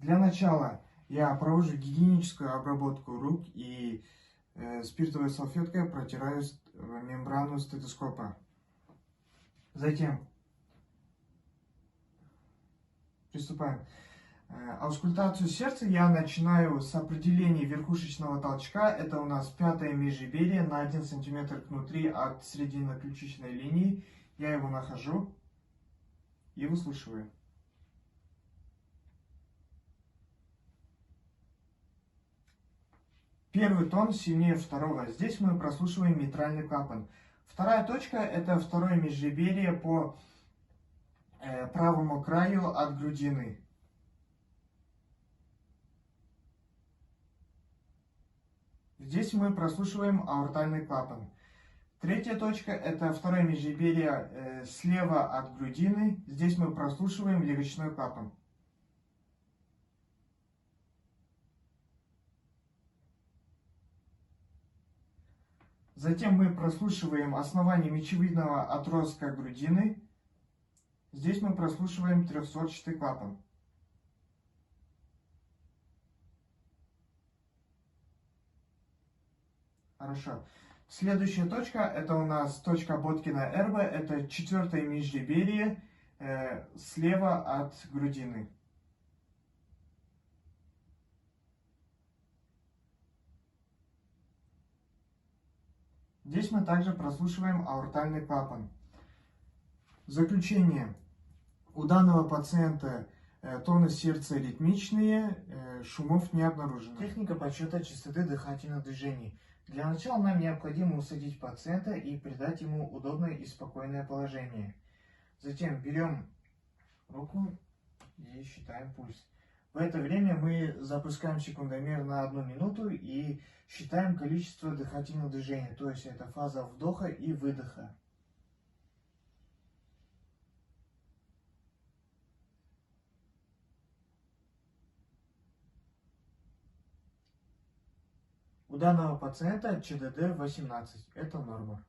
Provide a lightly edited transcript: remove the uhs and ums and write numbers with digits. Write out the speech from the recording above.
Для начала я провожу гигиеническую обработку рук и спиртовой салфеткой протираю мембрану стетоскопа. Затем приступаем. Аускультацию сердца я начинаю с определения верхушечного толчка. Это у нас пятое межреберье на 1 см внутри от середины ключичной линии. Я его нахожу и выслушиваю. Первый тон сильнее второго. Здесь мы прослушиваем митральный клапан. Вторая точка — это второе межреберье по правому краю от грудины. Здесь мы прослушиваем аортальный клапан. Третья точка — это второе межреберье слева от грудины. Здесь мы прослушиваем легочной клапан. Затем мы прослушиваем основание мечевидного отростка грудины. Здесь мы прослушиваем трехсотчатый клапан. Хорошо. Следующая точка — это у нас точка Боткина-Эрба. Это четвертое межреберье слева от грудины. Здесь мы также прослушиваем аортальный клапан. Заключение. У данного пациента тоны сердца ритмичные, шумов не обнаружено. Техника подсчета частоты дыхательных движений. Для начала нам необходимо усадить пациента и придать ему удобное и спокойное положение. Затем берем руку и считаем пульс. В это время мы запускаем секундомер на 1 минуту и считаем количество дыхательных движений, то есть это фаза вдоха и выдоха. У данного пациента ЧДД 18, это норма.